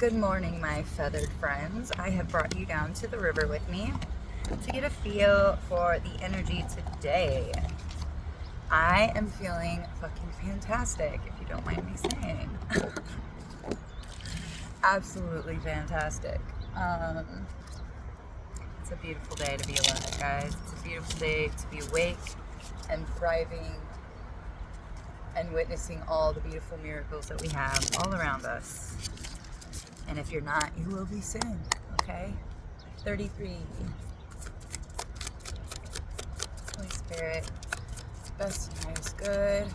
Good morning, my feathered friends. I have brought you down to the river with me to get a feel for the energy today. I am feeling fucking fantastic, if you don't mind me saying. Absolutely fantastic. It's a beautiful day to be alive, guys. It's a beautiful day to be awake and thriving and witnessing all the beautiful miracles that we have all around us. And if you're not, you will be soon, okay? 33. Holy Spirit, best and highest good.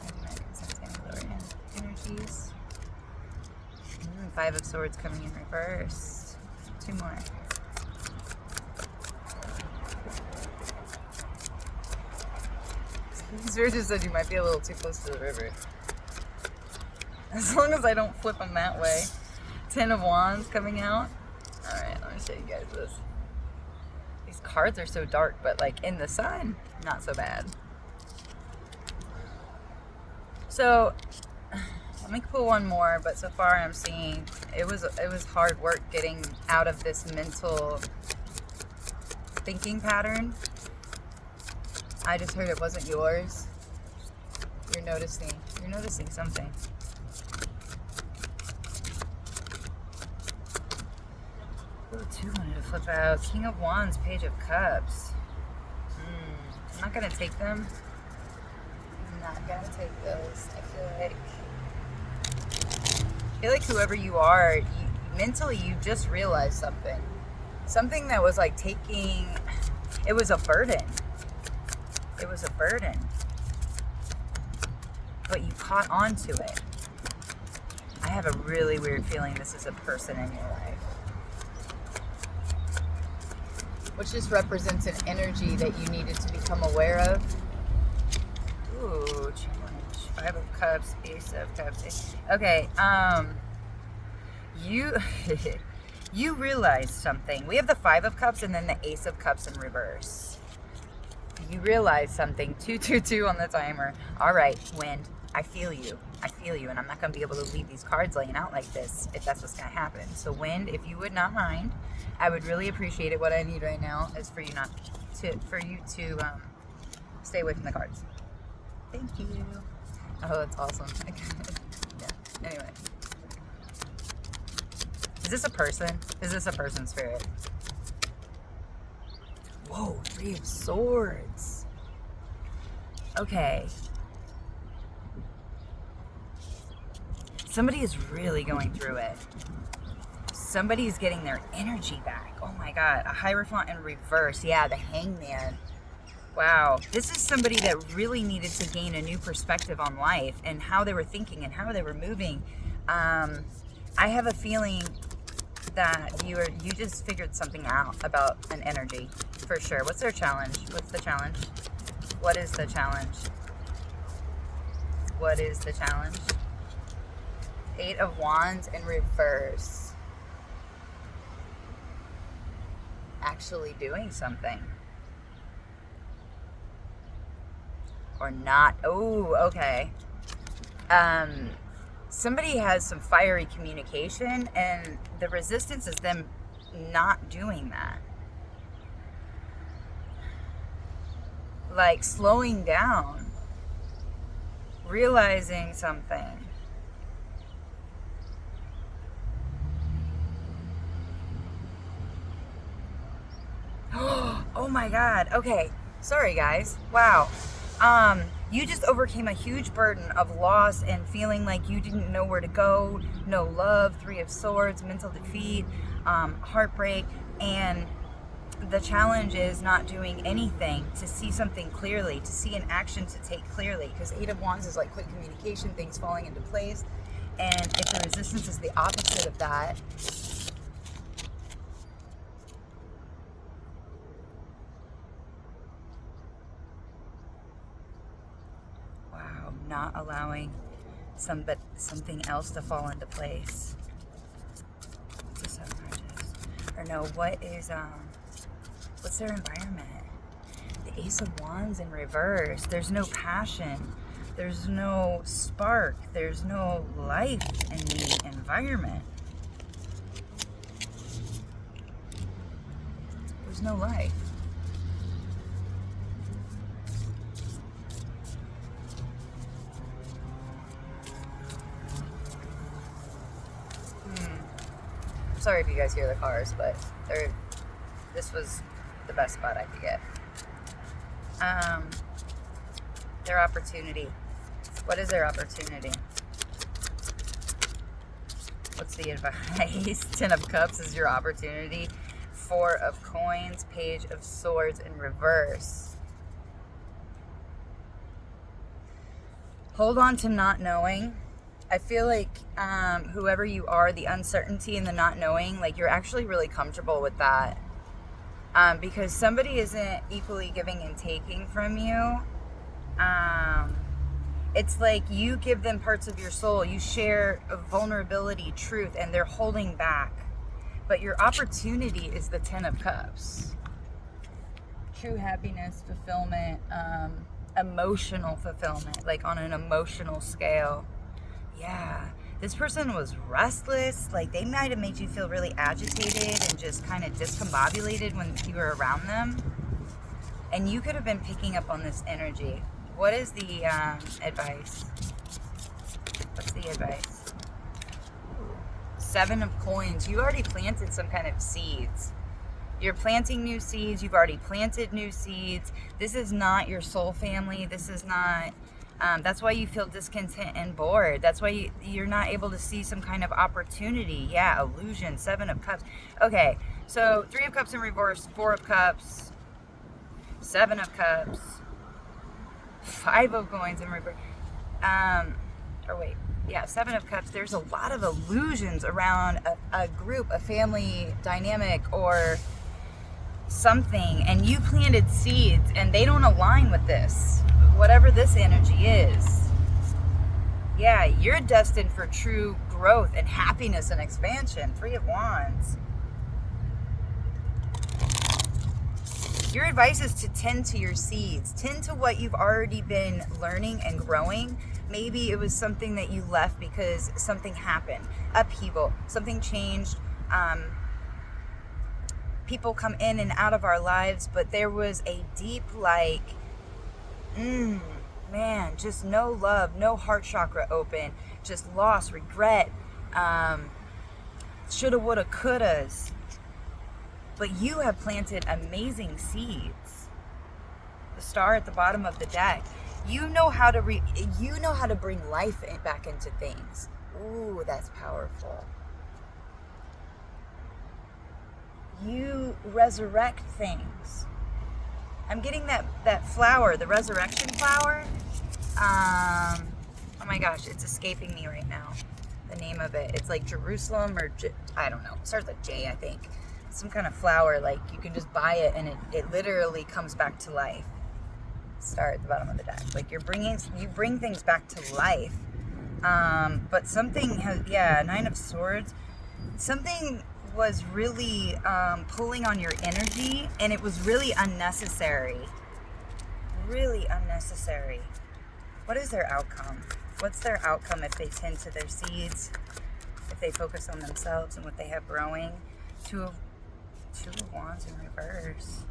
I do not consent to any lower energies. Five of Swords coming in reverse. Two more. Spirit just said you might be a little too close to the river. As long as I don't flip them that way. 10 of Wands coming out. Alright, let me show you guys this. These cards are so dark, but like in the sun, not so bad. So, let me pull one more, but so far I'm seeing it was hard work getting out of this mental thinking pattern. I just heard it wasn't yours. You're noticing something. Oh, two wanted to flip out. King of Wands, Page of Cups. I'm not gonna take them. I'm not gonna take those. I feel like whoever you are, mentally you just realized something. Something that was like it was a burden. It was a burden. But you caught on to it. I have a really weird feeling this is a person in your life. Which just represents an energy that you needed to become aware of. Ooh, challenge. Five of Cups, Ace of Cups. Okay, you realized something. We have the Five of Cups and then the Ace of Cups in reverse. You realized something. 222 on the timer. All right, Wind. I feel you, and I'm not going to be able to leave these cards laying out like this if that's what's going to happen. So, Wind, if you would not mind, I would really appreciate it. What I need right now is for you to stay away from the cards. Thank you. Oh, that's awesome. Yeah. Anyway, is this a person? Is this a person, Spirit? Whoa, Three of Swords. Okay. Somebody is really going through it. Somebody's getting their energy back. Oh my God. A Hierophant in reverse. Yeah, the Hangman. Wow. This is somebody that really needed to gain a new perspective on life and how they were thinking and how they were moving. I have a feeling that you just figured something out about an energy. For sure. What's their challenge? What's the challenge? What is the challenge? What is the challenge? Eight of Wands in reverse. Actually doing something. Or not. Oh, okay. Somebody has some fiery communication, and the resistance is them not doing that. Like slowing down. Realizing something. Oh my God. Okay. Sorry, guys. Wow. You just overcame a huge burden of loss and feeling like you didn't know where to go, no love, Three of Swords, mental defeat, heartbreak, and the challenge is not doing anything to see something clearly, to see an action to take clearly, because Eight of Wands is like quick communication, things falling into place, and if the resistance is the opposite of that, not allowing something else to fall into place. What's the Seven Arches? Or no, what's their environment? The Ace of Wands in reverse. There's no passion. There's no spark. There's no life in the environment. There's no life. Sorry if you guys hear the cars, but this was the best spot I could get. Their opportunity. What is their opportunity? What's the advice? 10 of Cups is your opportunity. 4 of Coins, Page of Swords in reverse. Hold on to not knowing. I feel like whoever you are, the uncertainty and the not knowing, like you're actually really comfortable with that. Because somebody isn't equally giving and taking from you. It's like you give them parts of your soul. You share a vulnerability, truth, and they're holding back. But your opportunity is the 10 of Cups. True happiness, fulfillment, emotional fulfillment, like on an emotional scale. Yeah, this person was restless. Like they might have made you feel really agitated and just kind of discombobulated when you were around them. And you could have been picking up on this energy. What is the advice? What's the advice? 7 of Coins. You already planted some kind of seeds. You're planting new seeds. You've already planted new seeds. This is not your soul family. This is not... that's why you feel discontent and bored. That's why you're not able to see some kind of opportunity. Yeah, illusion. 7 of Cups. Okay, so 3 of Cups in reverse, 4 of Cups, 7 of Cups, 5 of Coins in reverse. Or wait, yeah, 7 of Cups. There's a lot of illusions around a group, a family dynamic, or something, and you planted seeds, and they don't align with this. Whatever this energy is, yeah, you're destined for true growth and happiness and expansion. 3 of Wands. Your advice is to tend to your seeds. Tend to what you've already been learning and growing. Maybe it was something that you left because something happened. Upheaval. Something changed. People come in and out of our lives, but there was a deep, like... man, just no love, no heart chakra open, just loss, regret, shoulda, woulda, couldas. But you have planted amazing seeds. The star at the bottom of the deck. You know how to bring life back into things. Ooh, that's powerful. You resurrect things. I'm getting that flower, the resurrection flower. Oh my gosh, it's escaping me right now. The name of it. It's like Jerusalem or I don't know. It starts with J, I think. Some kind of flower, like you can just buy it and it literally comes back to life. Star at the bottom of the deck. Like you bring things back to life. But something has, yeah, 9 of Swords. Something was really pulling on your energy, and it was really unnecessary. Really unnecessary. What is their outcome? What's their outcome if they tend to their seeds? If they focus on themselves and what they have growing? 2 of Wands in reverse.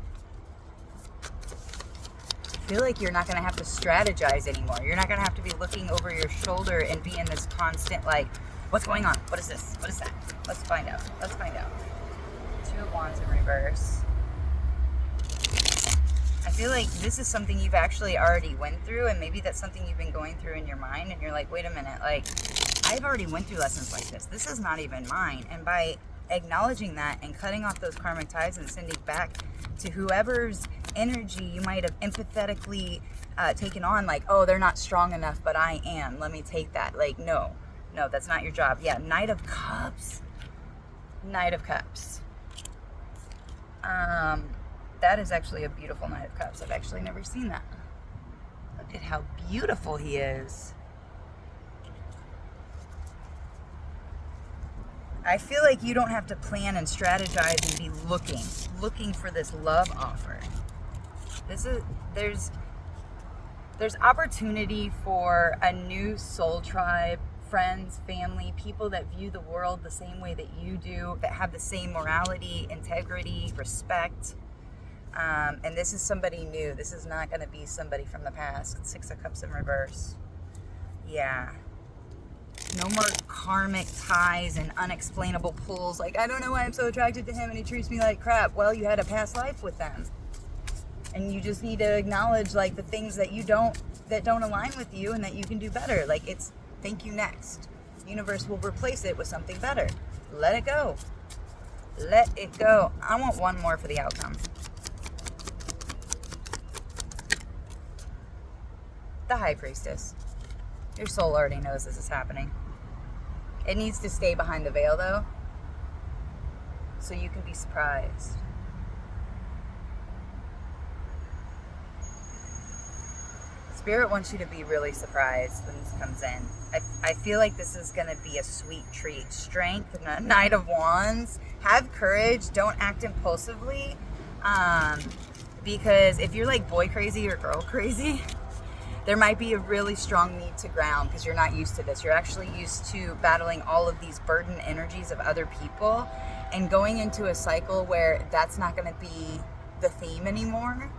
I feel like you're not going to have to strategize anymore. You're not going to have to be looking over your shoulder and be in this constant, like, what's going on? What is this? What is that? Let's find out. Let's find out. 2 of Wands in reverse. I feel like this is something you've actually already went through, and maybe that's something you've been going through in your mind, and you're like, wait a minute, like, I've already went through lessons like this. This is not even mine. And by acknowledging that and cutting off those karmic ties and sending back to whoever's energy you might have empathetically taken on, like, oh, they're not strong enough, but I am. Let me take that. Like, no, that's not your job. Yeah, Knight of Cups. Knight of Cups. That is actually a beautiful Knight of Cups. I've actually never seen that. Look at how beautiful he is. I feel like you don't have to plan and strategize and be looking for this love offer. There's opportunity for a new soul tribe, friends, family, people that view the world the same way that you do, that have the same morality, integrity, respect, And this is somebody new. This is not going to be somebody from the past. 6 of Cups in reverse. Yeah. No more karmic ties and unexplainable pulls. Like, I don't know why I'm so attracted to him and he treats me like crap. Well, you had a past life with them. And you just need to acknowledge, like, the things that that don't align with you and that you can do better. Like, it's thank you next. Universe will replace it with something better. Let it go. Let it go. I want one more for the outcome. The High Priestess. Your soul already knows this is happening. It needs to stay behind the veil, though, so you can be surprised. Spirit wants you to be really surprised when this comes in. I feel like this is going to be a sweet treat. Strength, Knight of Wands. Have courage. Don't act impulsively. Because if you're like boy crazy or girl crazy, there might be a really strong need to ground because you're not used to this. You're actually used to battling all of these burden energies of other people and going into a cycle where that's not going to be the theme anymore.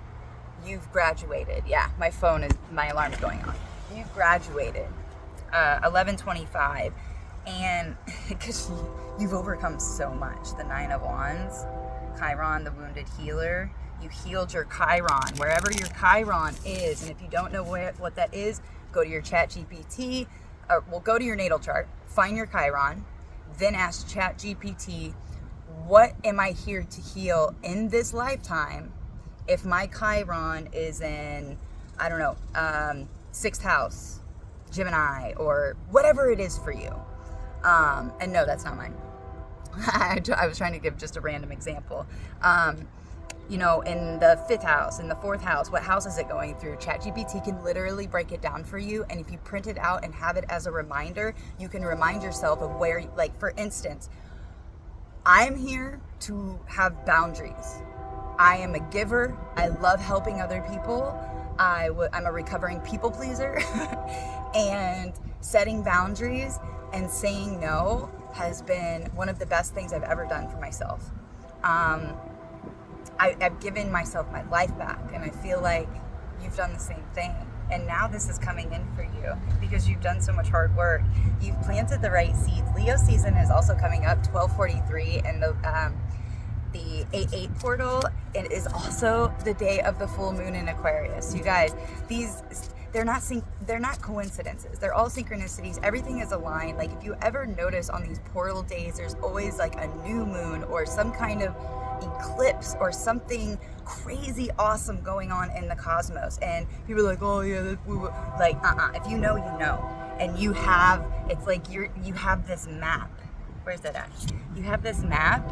You've graduated. Yeah, my alarm is going on. You've graduated. 11:25. And because you've overcome so much. The 9 of Wands, Chiron, the wounded healer. You healed your Chiron, wherever your Chiron is. And if you don't know what that is, go to your ChatGPT, go to your natal chart, find your Chiron, then ask ChatGPT, what am I here to heal in this lifetime if my Chiron is in, I don't know, 6th house, Gemini, or whatever it is for you. And no, that's not mine. I was trying to give just a random example. In the 5th house, in the 4th house, what house is it going through? ChatGPT can literally break it down for you. And if you print it out and have it as a reminder, you can remind yourself of where, like, for instance, I'm here to have boundaries. I am a giver. I love helping other people. I'm a recovering people pleaser. And setting boundaries and saying no has been one of the best things I've ever done for myself. I've given myself my life back, and I feel like you've done the same thing. And now this is coming in for you because you've done so much hard work. You've planted the right seeds. Leo season is also coming up, 12:43, and the 8/8 portal. It is also the day of the full moon in Aquarius. You guys, they're not coincidences. They're all synchronicities. Everything is aligned. Like, if you ever notice on these portal days, there's always like a new moon or some kind of eclipse or something crazy awesome going on in the cosmos. And people are like, oh yeah, that's like, if you know, you know. And you have, it's like you have this map. Where's that at? You have this map,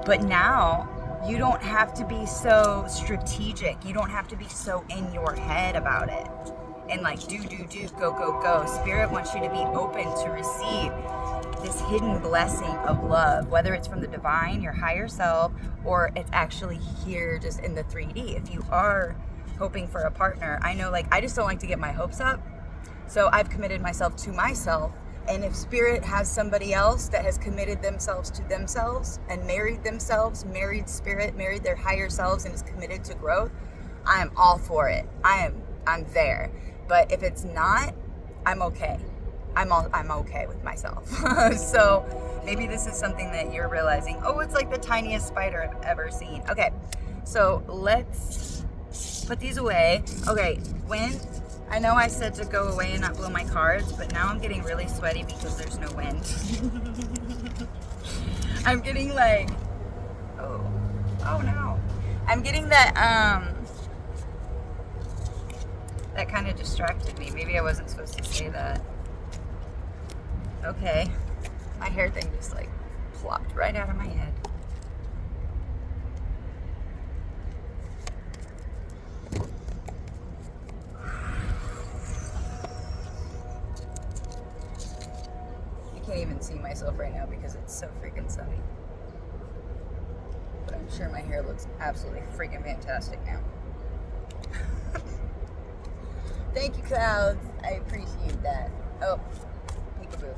but now you don't have to be so strategic. You don't have to be so in your head about it. And like, do, go. Spirit wants you to be open to receive this hidden blessing of love, whether it's from the divine, your higher self, or it's actually here just in the 3D. If you are hoping for a partner, I know, like, I just don't like to get my hopes up. So I've committed myself to myself. And if Spirit has somebody else that has committed themselves to themselves and married themselves, married Spirit, married their higher selves, and is committed to growth, I am all for it. I'm there. But if it's not, I'm okay. I'm okay with myself. So maybe this is something that you're realizing, oh, it's like the tiniest spider I've ever seen. Okay, so let's put these away. Okay, wind. I know I said to go away and not blow my cards, but now I'm getting really sweaty because there's no wind. I'm getting like, oh no. I'm getting that, that kind of distracted me. Maybe I wasn't supposed to say that. Okay. My hair thing just like plopped right out of my head. I can't even see myself right now because it's so freaking sunny. But I'm sure my hair looks absolutely freaking fantastic now. Thank you, clouds. I appreciate that. Oh, peekaboo.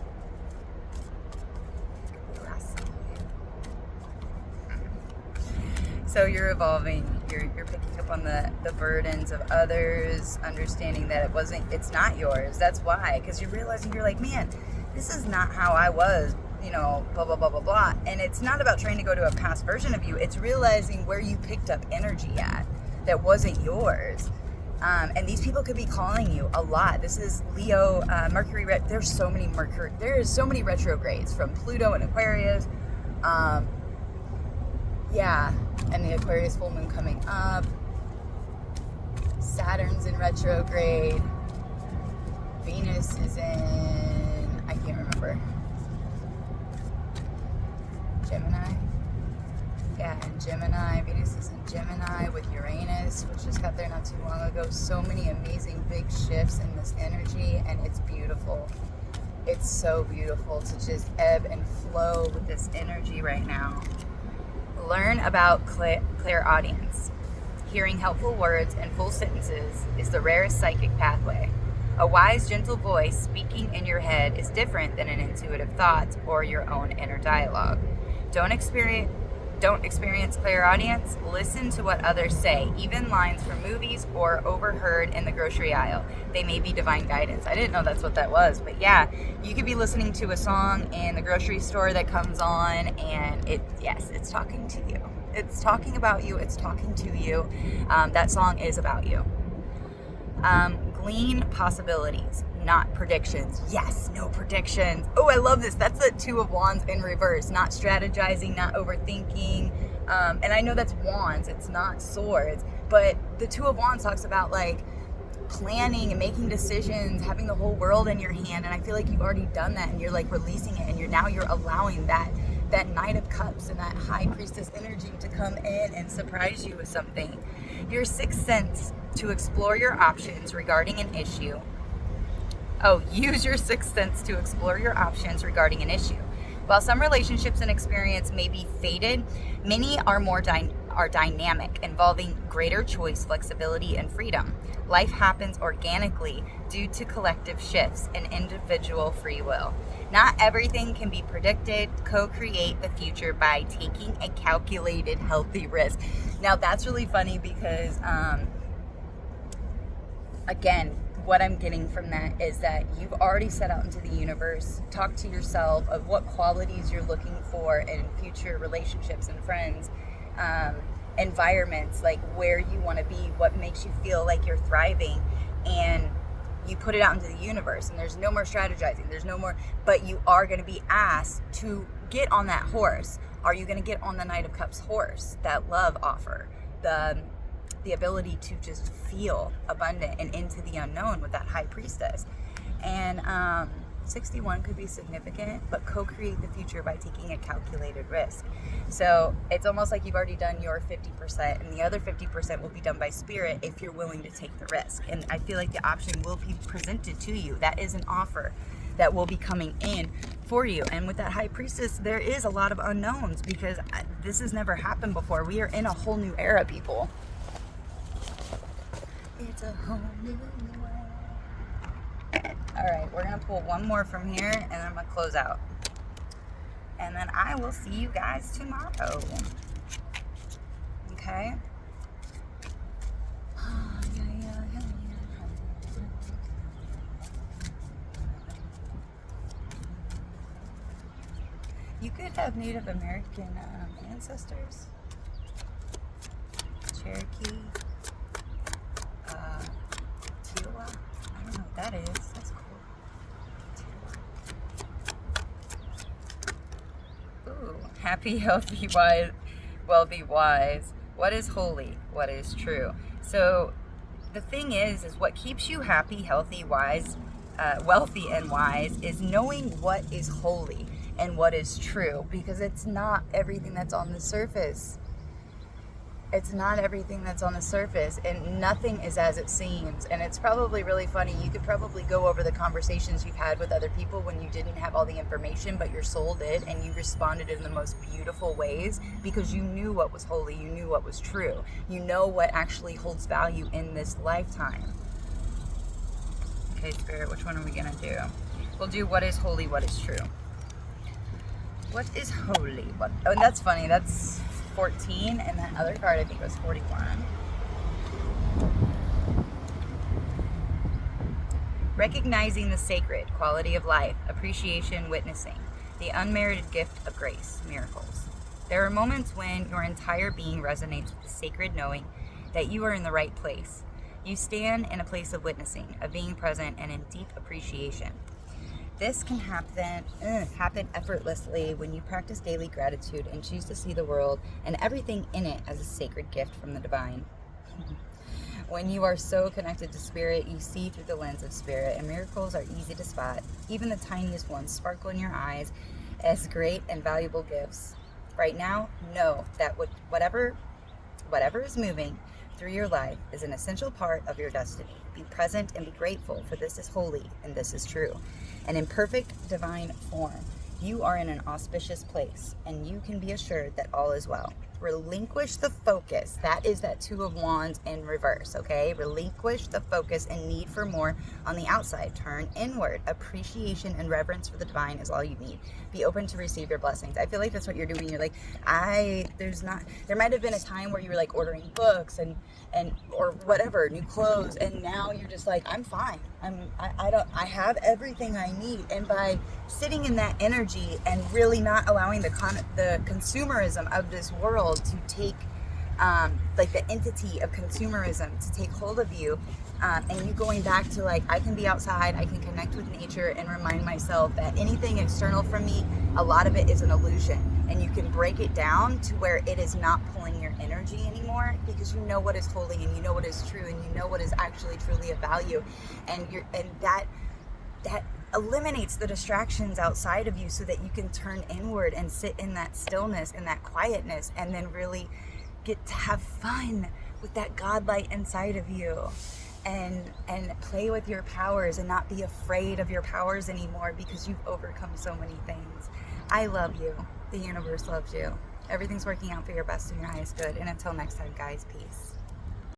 So you're evolving, you're picking up on the burdens of others, understanding that it's not yours. That's why, because you're realizing, you're like, man, this is not how I was, blah, blah, blah, blah, blah. And it's not about trying to go to a past version of you. It's realizing where you picked up energy at that wasn't yours. And these people could be calling you a lot. This is Leo, Mercury. There's so many retrogrades from Pluto and Aquarius. And the Aquarius full moon coming up. Saturn's in retrograde. Venus is in, I can't remember. Gemini. Yeah, in Gemini. Venus is in Gemini with Uranus, which just got there not too long ago. So many amazing big shifts in this energy, and it's beautiful. It's so beautiful to just ebb and flow with this energy right now. Learn about clairaudience. Hearing helpful words and full sentences is the rarest psychic pathway. A wise, gentle voice speaking in your head is different than an intuitive thought or your own inner dialogue. Don't experience clairaudience. Listen to what others say, even lines from movies or overheard in the grocery aisle. They may be divine guidance. I didn't know that's what that was, but yeah, you could be listening to a song in the grocery store that comes on, and it's talking to you. It's talking about you. It's talking to you. That song is about you. Glean possibilities, not predictions. Yes, no predictions. Oh, I love this. That's the Two of Wands in reverse. Not strategizing, not overthinking. And I know that's wands. It's not swords. But the Two of Wands talks about like planning and making decisions, having the whole world in your hand. And I feel like you've already done that, and you're like releasing it, and you're allowing that Knight of Cups and that High Priestess energy to come in and surprise you with something. Your sixth sense to explore your options regarding an issue. Use your sixth sense to explore your options regarding an issue. While some relationships and experience may be fated, many are more dynamic, involving greater choice, flexibility, and freedom. Life happens organically due to collective shifts and individual free will. Not everything can be predicted. Co-create the future by taking a calculated, healthy risk. Now, that's really funny because, again, what I'm getting from that is that you've already set out into the universe, talk to yourself of what qualities you're looking for in future relationships and friends, environments, like where you want to be, what makes you feel like you're thriving, and you put it out into the universe, and there's no more strategizing, there's no more, but you are going to be asked to get on that horse. Are you going to get on the Knight of Cups horse, that love offer, the ability to just feel abundant and into the unknown with that High Priestess? And 61 could be significant, but co-create the future by taking a calculated risk. So it's almost like you've already done your 50%, and the other 50% will be done by spirit if you're willing to take the risk. And I feel like the option will be presented to you. That is an offer that will be coming in for you. And with that High Priestess, there is a lot of unknowns because this has never happened before. We are in a whole new era, people. It's a whole new way. All right, we're gonna pull one more from here, and then I'm gonna close out. And then I will see you guys tomorrow. Okay? You could have Native American ancestors. Cherokee. Tewa. I don't know what that is. That's cool. Ooh. Happy, healthy, wise, wealthy, wise. What is holy? What is true? So the thing is what keeps you happy, healthy, wise, wealthy, and wise is knowing what is holy and what is true, because it's not everything that's on the surface. It's not everything that's on the surface, and nothing is as it seems. And it's probably really funny. You could probably go over the conversations you've had with other people when you didn't have all the information, but your soul did, and you responded in the most beautiful ways because you knew what was holy, you knew what was true. You know what actually holds value in this lifetime. Okay, Spirit, which one are we gonna do? We'll do what is holy, what is true. What is holy? Oh, and that's funny. That's 14, and that other card I think was 41. Recognizing the sacred quality of life, appreciation, witnessing, the unmerited gift of grace, miracles. There are moments when your entire being resonates with the sacred knowing that you are in the right place. You stand in a place of witnessing, of being present, and in deep appreciation. This can happen effortlessly when you practice daily gratitude and choose to see the world and everything in it as a sacred gift from the divine. When you are so connected to spirit, you see through the lens of spirit, and miracles are easy to spot. Even the tiniest ones sparkle in your eyes as great and valuable gifts. Right now, know that whatever is moving through your life is an essential part of your destiny. Be present and be grateful, for this is holy and this is true. And in perfect divine form, you are in an auspicious place, and you can be assured that all is well. Relinquish the focus. That is that Two of Wands in reverse, okay? Relinquish the focus and need for more on the outside. Turn inward. Appreciation and reverence for the divine is all you need. Be open to receive your blessings. I feel like that's what you're doing. You're like, there might have been a time where you were like ordering books and or whatever, new clothes, and now you're just like, I'm fine. I have everything I need. And by sitting in that energy and really not allowing the consumerism of this world to take like the entity of consumerism to take hold of you, and you going back to like, I can be outside, I can connect with nature and remind myself that anything external from me, a lot of it is an illusion, and you can break it down to where it is not pulling your energy anymore, because you know what is holy and you know what is true and you know what is actually truly of value, and that eliminates the distractions outside of you so that you can turn inward and sit in that stillness and that quietness, and then really get to have fun with that God light inside of you, and play with your powers and not be afraid of your powers anymore, because you've overcome so many things. I love you. The universe loves you. Everything's working out for your best and your highest good. And until next time, guys, peace.